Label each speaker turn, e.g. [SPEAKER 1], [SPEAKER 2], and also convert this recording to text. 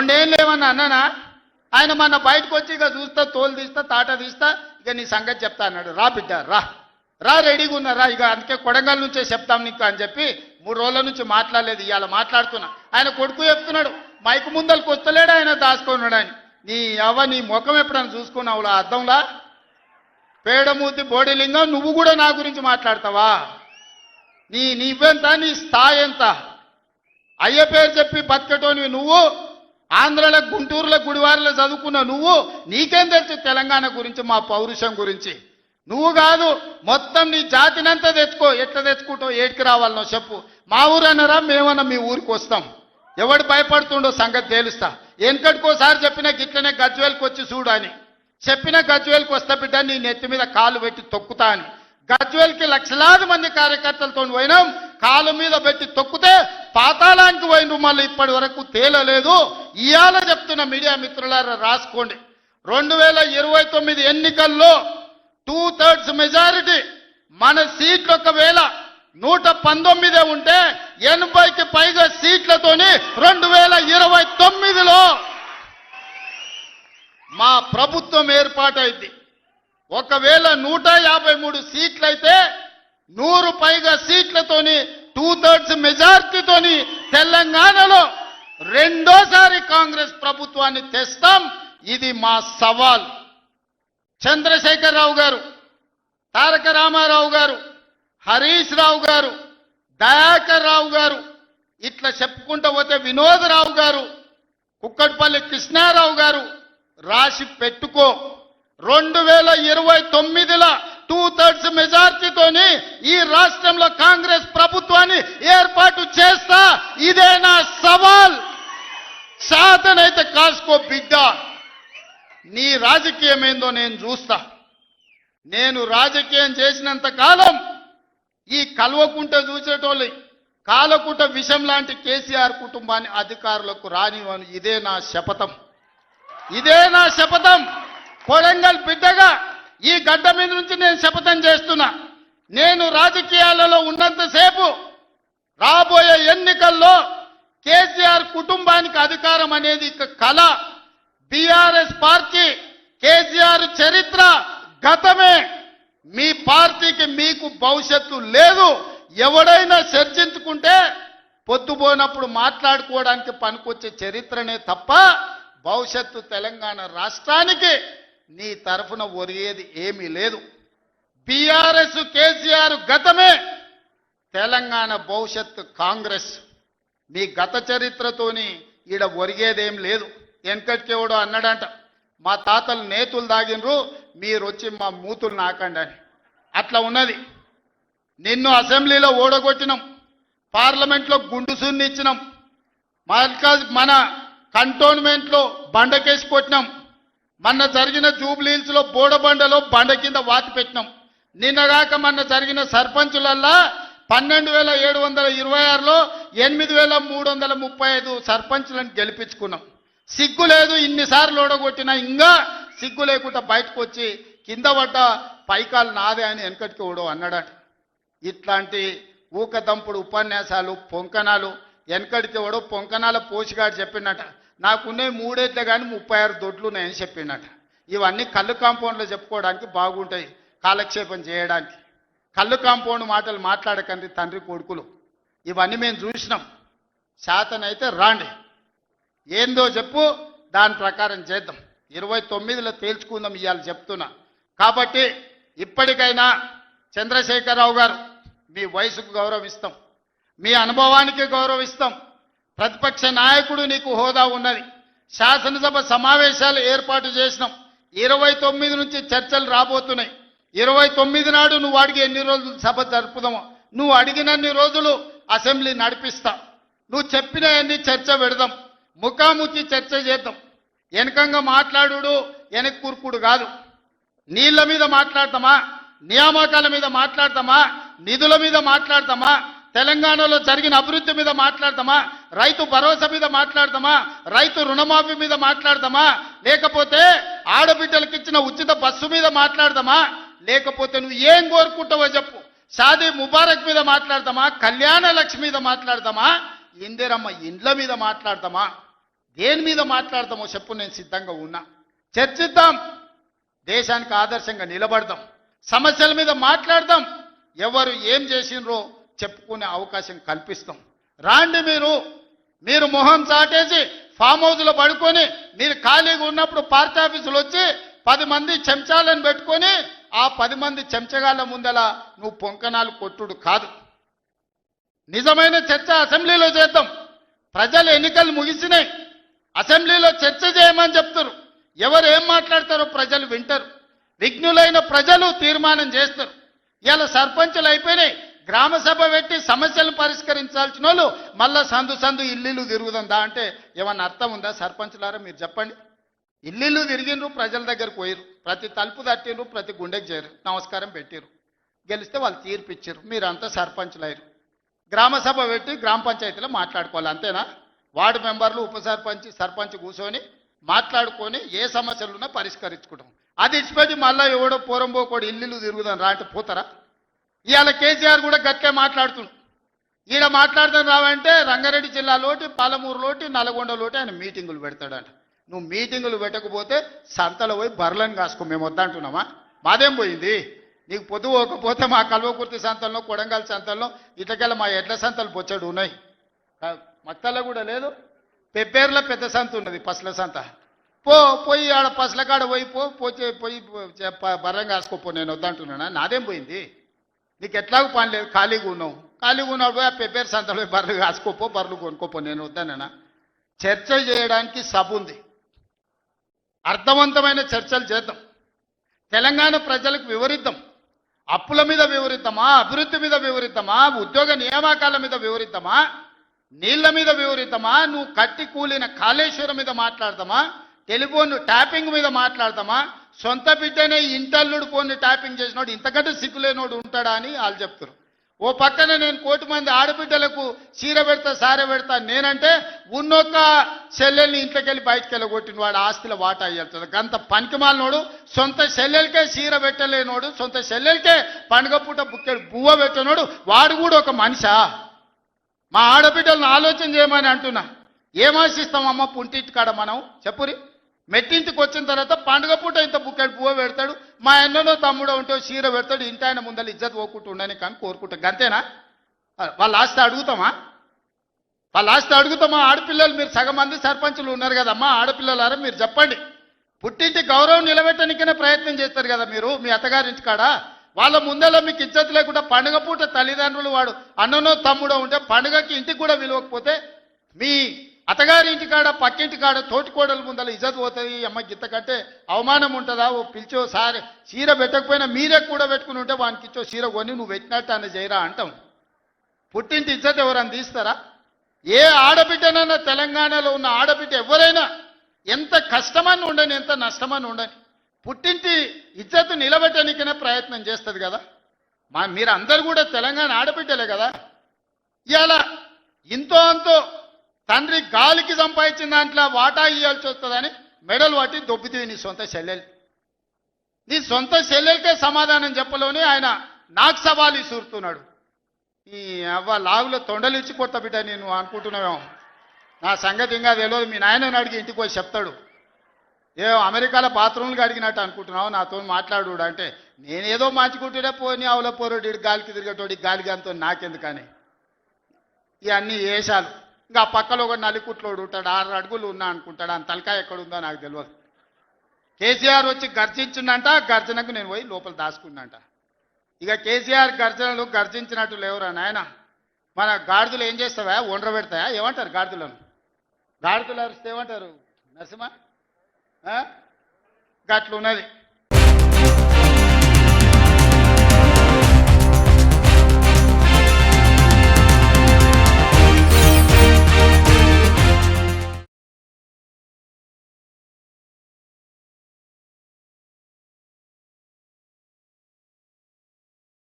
[SPEAKER 1] రెండేళ్ళు ఏమన్నా అన్నానా? ఆయన మన బయటకు వచ్చి ఇక చూస్తా, తోలు తీస్తా, తాట తీస్తా, ఇక నీ సంగతి చెప్తా అన్నాడు. రా బిడ్డ రా, రా రెడీగా ఉన్నారా, ఇక అందుకే కొడంగల్ నుంచే చెప్తాం నీకు అని చెప్పి 3 రోజుల నుంచి మాట్లాడలేదు. ఇవాళ మాట్లాడుతున్నా. ఆయన కొడుకు చెప్తున్నాడు, మైకు ముందరికి వస్తలేడు, ఆయన దాచుకున్నాడు అని. నీ ముఖం ఎప్పుడైనా చూసుకున్నావులా అద్దంలా? పేడమూతి బోడిలింగం, నువ్వు కూడా నా గురించి మాట్లాడతావా? నీవెంత, నీ స్థాయి ఎంత? అయ్య పేరు చెప్పి బతికటోనివి నువ్వు, ఆంధ్రలో గుంటూరులో గుడివారిలో చదువుకున్న నువ్వు, నీకేం తెలుసు తెలంగాణ గురించి, మా పౌరుషం గురించి? నువ్వు కాదు, మొత్తం నీ జాతినంతా తెచ్చుకో. ఎట్లా తెచ్చుకుంటావు, ఏడికి రావాలనో చెప్పు. మా ఊరు అన్నారా, మేమన్నా మీ ఊరికి వస్తాం. ఎవడు భయపడుతుండో సంగతి తేలుస్తా. వెనకటికోసారి చెప్పిన గిట్లనే గజ్వేల్కి వచ్చి చూడు అని చెప్పిన, గజ్వేల్కి వస్తా బిడ్డ, నీ నెత్తి మీద కాలు పెట్టి తొక్కుతా అని. గజ్వేల్కి లక్షలాది మంది కార్యకర్తలతో పోయినాం, కాలు మీద పెట్టి తొక్కితే పాతాళానికి పోయిన మళ్ళీ ఇప్పటి వరకు తేలలేదు. ఇవాళ చెప్తున్న మీడియా మిత్రులారా రాసుకోండి, 2029 ఎన్నికల్లో 2/3 మెజారిటీ మన సీట్లు ఒకవేళ 119 ఉంటే 80కి పైగా సీట్లతోని 2029లో మా ప్రభుత్వం ఏర్పాటైంది. ఒకవేళ 153 సీట్లయితే 100 పైగా సీట్లతోని 2/3 మెజార్టీతోని తెలంగాణలో రెండోసారి కాంగ్రెస్ ప్రభుత్వాన్ని తెస్తాం. ఇది మా సవాల్. చంద్రశేఖరరావు గారు, తారక రామారావు గారు, హరీష్ రావు గారు, దయాకర్ రావు గారు, ఇట్లా చెప్పుకుంటూ పోతే వినోదరావు గారు, కుక్కట్పల్లి కృష్ణారావు గారు, రాసి పెట్టుకో. 2029లో 2/3 మెజార్టీతోని ఈ రాష్ట్రంలో కాంగ్రెస్ ప్రభుత్వాన్ని ఏర్పాటు చేస్తా. ఇదే నా సవాల్. శాతనైతే కాసుకో బిడ్డ. నీ రాజకీయం ఏందో నేను చూస్తా. నేను రాజకీయం చేసినంత కాలం ఈ కల్వకుంట చూసేటోళ్ళు కాలకుంట విషం లాంటి కేసీఆర్ కుటుంబాన్ని అధికారులకు రానివ్వను. ఇదే నా శపథం, ఇదే నా శపథం. కొడంగల్ బిడ్డగా ఈ గడ్డ మీద నుంచి నేను శపథం చేస్తున్నా. నేను రాజకీయాలలో ఉన్నంతసేపు రాబోయే ఎన్నికల్లో కేసీఆర్ కుటుంబానికి అధికారం అనేది ఇక కళ. బీఆర్ఎస్ పార్టీ, కేసీఆర్ చరిత్ర గతమే. మీ పార్టీకి మీకు భవిష్యత్తు లేదు. ఎవడైనా చర్చించుకుంటే పొద్దుపోయినప్పుడు మాట్లాడుకోవడానికి పనికొచ్చే చరిత్రనే తప్ప భవిష్యత్తు తెలంగాణ రాష్ట్రానికి నీ తరఫున ఒరిగేది ఏమీ లేదు. బీఆర్ఎస్ కేసీఆర్ గతమే, తెలంగాణ భవిష్యత్తు కాంగ్రెస్. మీ గత చరిత్రతోని ఈడ ఒరిగేదేం లేదు. వెనకటికెవడో అన్నాడంట, మా తాతలు నేతులు దాగినరు, మీరు వచ్చి మా మూతులు నాకండి అని. అట్లా ఉన్నది. నిన్ను అసెంబ్లీలో ఓడగొట్టినాం, పార్లమెంట్లో గుండు సున్ని ఇచ్చినాం, మన కంటోన్మెంట్లో బండకేసి కొట్టినాం, మొన్న జరిగిన జూబ్లీహిల్స్లో బోడబండలో బండ కింద వాతి పెట్టినాం. నిన్నగాక మొన్న జరిగిన సర్పంచులల్లా 12,726లో 8,335 సర్పంచులను గెలిపించుకున్నాం. సిగ్గు లేదు, ఇన్నిసార్లు ఓడగొట్టినా ఇంకా సిగ్గు లేకుండా బయటకు వచ్చి కింద పడ్డ పైకాలు నాదే అని వెనకటికి ఓడో అన్నాడట. ఇట్లాంటి ఊకదంపుడు ఉపన్యాసాలు, పొంకనాలు వెనకడికి ఓడో పొంకనాల పోషిగాడు చెప్పినట. నాకున్నే 3 ఏళ్ళే కానీ 36 దొడ్లు ఉన్నాయని చెప్పిండట. ఇవన్నీ కళ్ళు కాంపౌండ్లో చెప్పుకోవడానికి బాగుంటాయి, కాలక్షేపం చేయడానికి. కళ్ళు కాంపౌండ్ మాటలు మాట్లాడకండి తండ్రి కొడుకులు. ఇవన్నీ మేము చూసినాం. శాతనైతే రాండి, ఏందో చెప్పు, దాని ప్రకారం చేద్దాం. 29లో తేల్చుకుందాం ఇవాళ చెప్తున్నా. కాబట్టి ఇప్పటికైనా చంద్రశేఖరరావు గారు, మీ వయసుకు గౌరవిస్తాం, మీ అనుభవానికి గౌరవిస్తాం. ప్రతిపక్ష నాయకుడు నీకు హోదా ఉన్నది. శాసనసభ సమావేశాలు ఏర్పాటు చేసినాం. 29 నుంచి చర్చలు రాబోతున్నాయి. 29 నాడు నువ్వు అడిగి ఎన్ని రోజులు సభ జరుపుదామో, నువ్వు అడిగినన్ని రోజులు అసెంబ్లీ నడిపిస్తా. నువ్వు చెప్పిన అన్ని చర్చ పెడదాం, ముఖాముఖి చర్చ చేద్దాం. వెనకంగా మాట్లాడు వెనక్కి కూర్కుడు కాదు. నీళ్ల మీద మాట్లాడతామా, నియామకాల మీద మాట్లాడతామా, నిధుల మీద మాట్లాడతామా, తెలంగాణలో జరిగిన అభివృద్ధి మీద మాట్లాడతామా, రైతు భరోసా మీద మాట్లాడతామా, రైతు రుణమాఫీ మీద మాట్లాడతామా, లేకపోతే ఆడబిడ్డలకు ఇచ్చిన ఉచిత బస్సు మీద మాట్లాడతామా, లేకపోతే నువ్వు ఏం కోరుకుంటావో చెప్పు, షాదీ ముబారక్ మీద మాట్లాడతామా, కళ్యాణ లక్ష్మి మీద మాట్లాడతామా, ఇందిరమ్మ ఇండ్ల మీద మాట్లాడతామా? దేని మీద మాట్లాడదామో చెప్పు, నేను సిద్ధంగా ఉన్నా. చర్చిద్దాం, దేశానికి ఆదర్శంగా నిలబడదాం, సమస్యల మీద మాట్లాడదాం, ఎవరు ఏం చేసినరో చెప్పుకునే అవకాశం కల్పిస్తాం. రాండి, మీరు మొహం చాటేసి ఫామ్ హౌస్లో పడుకొని మీరు ఖాళీగా ఉన్నప్పుడు పార్టీ ఆఫీసులు వచ్చి 10 మంది చెంచాలను పెట్టుకొని ఆ 10 మంది చెంచగాళ్ళ ముందల నువ్వు పొంకనాలు కొట్టుడు కాదు. నిజమైన చర్చ అసెంబ్లీలో చేద్దాం. ప్రజలు ఎన్నికలు ముగిసినాయి, అసెంబ్లీలో చర్చ చేయమని చెప్తారు. ఎవరు ఏం మాట్లాడతారో ప్రజలు వింటారు. విఘ్నులైన ప్రజలు తీర్మానం చేస్తారు. ఇలా సర్పంచులు అయిపోయినాయి, గ్రామ సభ పెట్టి సమస్యలను పరిష్కరించాల్సిన వాళ్ళు మళ్ళా సందు ఇల్లు తిరుగుతుందా అంటే ఏమన్నా అర్థం ఉందా? సర్పంచులారా మీరు చెప్పండి. ఇల్లు తిరిగినరు, ప్రజల దగ్గరకు పోయిరు, ప్రతి తలుపు తట్టిరు, ప్రతి గుండెకి చేరు, నమస్కారం పెట్టిరు, గెలిస్తే వాళ్ళు తీర్పు ఇచ్చారు, మీరంతా సర్పంచులు అయ్యారు. గ్రామ సభ పెట్టి గ్రామ పంచాయతీలో మాట్లాడుకోవాలి, అంతేనా? వార్డు మెంబర్లు, ఉప సర్పంచ్, సర్పంచ్ కూర్చొని మాట్లాడుకొని ఏ సమస్యలున్నా పరిష్కరించుకుంటాం. అది ఇచ్చిపెట్టి మళ్ళీ ఎవడో పోరంబోకోడు ఇల్లు తిరుగుదాం రా అంటే పోతారా? ఇవాళ కేసీఆర్ కూడా గట్టే మాట్లాడుతున్నాడు. ఈడ మాట్లాడదాం రావంటే రంగారెడ్డి జిల్లాలోటి, పాలమూరులోటి, నల్గొండలోటి ఆయన మీటింగులు పెడతాడంట. నువ్వు మీటింగులు పెట్టకపోతే సంతలో పోయి బర్లను కాసుకో, మేము వద్దంటున్నామా? మాదేం పోయింది? నీకు పొద్దు పోకపోతే మా కల్వకుర్తి సంతల్లో, కొడంగల్ సంతల్లో, ఇటకెళ్ళ మా ఎడ్ల సంతలు బొచ్చడు ఉన్నాయి. మత్తల్లో కూడా లేదు. పెబ్బేర్ల పెద్ద సంత ఉన్నది, పసల సంత. పోయి ఆడ పసల కాడ పోయి బర్రం కాసుకోపో, నేను వద్దంటున్నానా? నాదేం పోయింది? నీకు ఎట్లాగూ పని లేదు, ఖాళీగా ఉన్నావు. ఖాళీగా ఉన్నాడు పోయి ఆ పెబ్బేరు సంతలో బర్రెలు కాసుకోపో, బర్రెలు కొనుక్కోపో, నేను వద్దానా? చర్చ చేయడానికి సభ ఉంది, అర్థవంతమైన చర్చలు చేద్దాం, తెలంగాణ ప్రజలకు వివరిద్దాం. అప్పుల మీద వివరిద్దామా, అభివృద్ధి మీద వివరిద్దామా, ఉద్యోగ నియామకాల మీద వివరిద్దామా, నీళ్ల మీద వివరిద్దామా, నువ్వు కట్టి కూలిన కాళేశ్వరం మీద మాట్లాడదామా, టెలిఫోన్ ట్యాపింగ్ మీద మాట్లాడదామా, సొంత బిడ్డనే ఇంటల్లుడు ఫోన్ ట్యాపింగ్ చేసినోడు ఇంతకంటే సిగ్గులేనోడు ఉంటాడా అని వాళ్ళు చెప్తారు. ఓ పక్కన నేను 1 కోటి మంది ఆడబిడ్డలకు చీర పెడతా, సారె పెడతా నేనంటే ఉన్నొక్క చెల్లెల్ని ఇంట్లోకెళ్ళి బయటకు వెళ్ళగొట్టిన వాడు ఆస్తిలో వాటా అయ్యేస్తుంది. గంత పనికిమాలినోడు, సొంత చెల్లెలకే చీర పెట్టలేనోడు, సొంత చెల్లెలకే పండుగ పూట బుక్కెడు బువ్వ పెట్టినోడు, వాడు కూడా ఒక మనిషా? మా ఆడబిడ్డలను ఆలోచన చేయమని అంటున్నా. ఏం ఆశిస్తామమ్మ పుంటింటి కాడ మనం? చెప్పురి. మెట్టింటికి వచ్చిన తర్వాత పండుగ పూట ఇంత బుక్కెడు పువ్వు పెడతాడు, మా అన్ననో తమ్ముడో ఉంటే చీర పెడతాడు, ఇంటి ఆయన ముందర ఇజ్జత్ పోకుంటూ ఉండని కానీ కోరుకుంటాం. గంతేనా? వాళ్ళ ఆస్తి అడుగుతామా? ఆడపిల్లలు మీరు సగం మంది సర్పంచులు ఉన్నారు కదమ్మా, ఆడపిల్లలారా మీరు చెప్పండి. పుట్టింటి గౌరవం నిలబెట్టడానికైనా ప్రయత్నం చేస్తారు కదా మీరు మీ అత్తగారింటి కాడ. వాళ్ళ ముందర మీకు ఇజ్జత్ లేకుండా పండుగ పూట తల్లిదండ్రులు వాడు అన్ననో తమ్ముడో ఉంటే పండుగకి ఇంటికి కూడా విలువకపోతే మీ అత్తగారి ఇంటికాడ, పక్కింటి కాడ, తోటికోడల ముందర ఇజ్జత్ పోతుంది. అమ్మ గిత్త కంటే అవమానం ఉంటుందా? ఓ పిలిచో సారి చీర పెట్టకపోయినా మీరే కూడా పెట్టుకుని ఉంటే వానికి ఇచ్చో చీర కొని నువ్వు పెట్టినట్టు అని చేయరా అంటాం. పుట్టింటి ఇజ్జత్ ఎవరని తీస్తారా? ఏ ఆడబిడ్డనన్నా తెలంగాణలో ఉన్న ఆడబిడ్డ ఎవరైనా ఎంత కష్టమని ఉండని, ఎంత నష్టమని ఉండని, పుట్టింటి ఇజ్జత్ నిలబెట్టడానికైనా ప్రయత్నం చేస్తుంది కదా. మీరు అందరు కూడా తెలంగాణ ఆడబిడ్డలే కదా. ఇవాళ ఇంతో అంతో తండ్రి గాలికి సంపాదించిన దాంట్లో వాటా ఇవ్వాల్సి వస్తుందని మెడలు పట్టి దొబ్బితే నీ సొంత చెల్లెలకే సమాధానం చెప్పలోని ఆయన నాకు సవాలు ఇసురుతున్నాడు. ఈ అవ్వ లాగులో తొండలు ఇచ్చి కొత్త బిడ్డ నేను అనుకుంటున్నావేమో. నా సంగతి ఇంకా తెలియదు. మీ నాయనని అడిగి ఇంటికి పోయి చెప్తాడు. అమెరికాలో బాత్రూమ్లు అడిగినట్టు అనుకుంటున్నావు నాతో మాట్లాడు అంటే, నేనేదో మంచుకుంటూనే పోని అవల పోరోడు గాలికి తిరిగేటోడి గాలికి అంతో నాకెందుకని ఇవన్నీ వేషాలు. ఇంకా పక్కలో ఒక నలికుట్లోడు ఉంటాడు, 6 అడుగులు ఉన్నా అనుకుంటాడు, ఆ తలకాయ ఎక్కడుందో నాకు తెలియదు. కేసీఆర్ వచ్చి గర్జించిందంట, గర్జనకు నేను పోయి లోపల దాచుకున్నంట. ఇక కేసీఆర్ గర్జనలు గర్జించినట్టు లేవురా నాయన. మన గాడిదలు ఏం చేస్తావా? ఒండ్ర పెడతాయా? ఏమంటారు గాడిదలను? గాడిదలు అరిస్తే ఏమంటారు నరసింహ? గట్లున్నది.